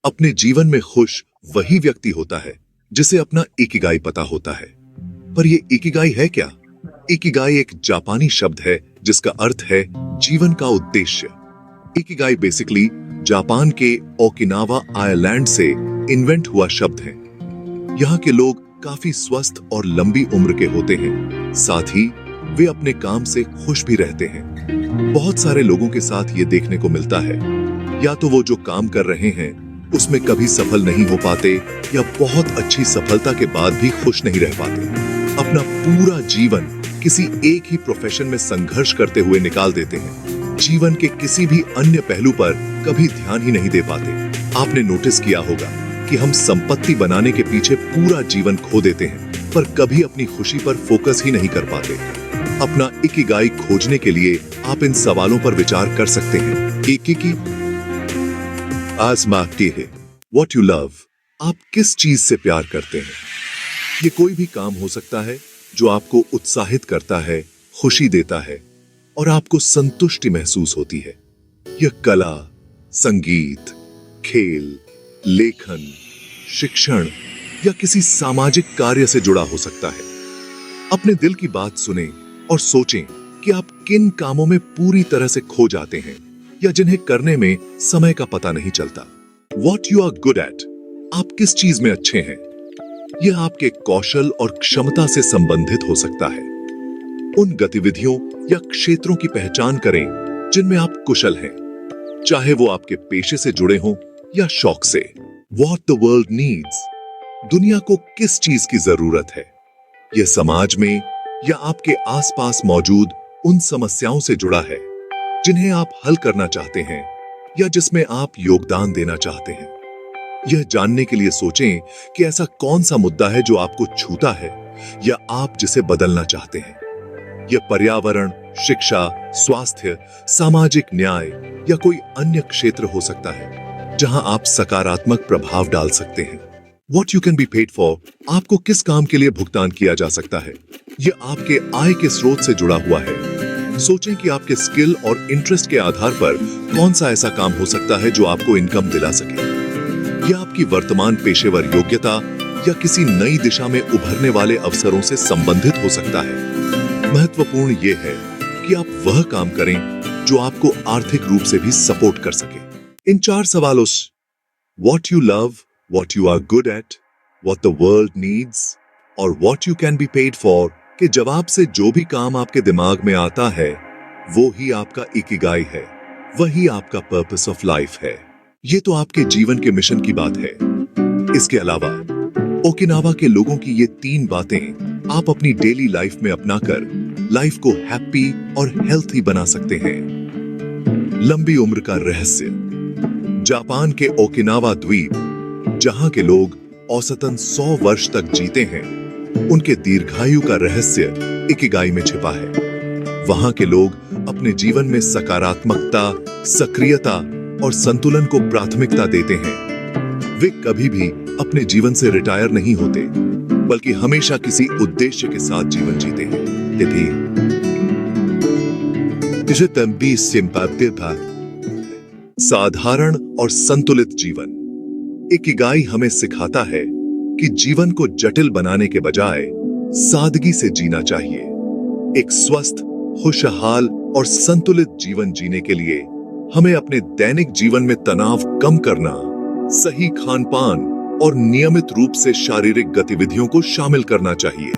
अपने जीवन में खुश वही व्यक्ति होता है जिसे अपना इकिगाई पता होता है। पर ये इकिगाई है क्या? इकिगाई एक जापानी शब्द है जिसका अर्थ है जीवन का उद्देश्य। इकिगाई बेसिकली जापान के ओकिनावा आइलैंड से इन्वेंट हुआ शब्द है। यहाँ के लोग काफी स्वस्थ और लंबी उम्र के होते हैं, साथ ही वे अपने काम से खुश भी रहते हैं। बहुत सारे लोगों के साथ ये देखने को मिलता है, या तो वो जो काम कर रहे हैं उसमें कभी सफल नहीं हो पाते या बहुत अच्छी सफलता के बाद भी खुश नहीं रह पाते। अपना पूरा जीवन किसी एक ही प्रोफेशन में संघर्ष करते हुए निकाल देते हैं। जीवन के किसी भी अन्य पहलू पर कभी ध्यान ही नहीं दे पाते। आपने नोटिस किया होगा कि हम संपत्ति बनाने के पीछे पूरा जीवन खो देते हैं, पर कभी अपनी खुशी पर फोकस ही नहीं कर पाते। अपना इकिगाई खोजने के लिए आप इन सवालों पर विचार कर सकते हैं। इकिकी आजमाते हैं। What you love, आप किस चीज से प्यार करते हैं? ये कोई भी काम हो सकता है जो आपको उत्साहित करता है, खुशी देता है और आपको संतुष्टि महसूस होती है। यह कला, संगीत, खेल, लेखन, शिक्षण या किसी सामाजिक कार्य से जुड़ा हो सकता है। अपने दिल की बात सुनें और सोचें कि आप किन कामों में पूरी तरह से खो जाते हैं या जिन्हें करने में समय का पता नहीं चलता। What you are good at, आप किस चीज में अच्छे हैं? यह आपके कौशल और क्षमता से संबंधित हो सकता है। उन गतिविधियों या क्षेत्रों की पहचान करें जिनमें आप कुशल हैं, चाहे वो आपके पेशे से जुड़े हों या शौक से। What the world needs, दुनिया को किस चीज की जरूरत है? यह समाज में या आपके आसपास मौजूद उन समस्याओं से जुड़ा है जिन्हें आप हल करना चाहते हैं या जिसमें आप योगदान देना चाहते हैं। यह जानने के लिए सोचें कि ऐसा कौन सा मुद्दा है जो आपको छूता है या आप जिसे बदलना चाहते हैं। यह पर्यावरण, शिक्षा, स्वास्थ्य, सामाजिक न्याय या कोई अन्य क्षेत्र हो सकता है जहां आप सकारात्मक प्रभाव डाल सकते हैं। What you can be paid for, आपको किस काम के लिए भुगतान किया जा सकता है? यह आपके आय के स्रोत से जुड़ा हुआ है। सोचें कि आपके स्किल और इंटरेस्ट के आधार पर कौन सा ऐसा काम हो सकता है जो आपको इनकम दिला सके। यह आपकी वर्तमान पेशेवर योग्यता या किसी नई दिशा में उभरने वाले अवसरों से संबंधित हो सकता है। महत्वपूर्ण यह है कि आप वह काम करें जो आपको आर्थिक रूप से भी सपोर्ट कर सके। इन 4 सवालों What you love, what you are good at, what the world needs और what you can be paid for के जवाब से जो भी काम आपके दिमाग में आता है वो ही आपका इकिगाई है, वही आपका पर्पस ऑफ लाइफ है। ये तो आपके जीवन के मिशन की बात है। इसके अलावा ओकिनावा के लोगों की ये 3 बातें आप अपनी डेली लाइफ में अपनाकर लाइफ को हैप्पी और हेल्थी बना सकते हैं। लंबी उम्र का रहस्य। जापान के ओकिनावा द्वीप, जहां के लोग औसतन 100 वर्ष तक जीते हैं, उनके दीर्घायु का रहस्य इकिगाई में छिपा है। वहां के लोग अपने जीवन में सकारात्मकता, सक्रियता और संतुलन को प्राथमिकता देते हैं। वे कभी भी अपने जीवन से रिटायर नहीं होते, बल्कि हमेशा किसी उद्देश्य के साथ जीवन जीते हैं। साधारण और संतुलित जीवन। इकिगाई हमें सिखाता है कि जीवन को जटिल बनाने के बजाय सादगी से जीना चाहिए। एक स्वस्थ, खुशहाल और संतुलित जीवन जीने के लिए हमें अपने दैनिक जीवन में तनाव कम करना, सही खान-पान और नियमित रूप से शारीरिक गतिविधियों को शामिल करना चाहिए।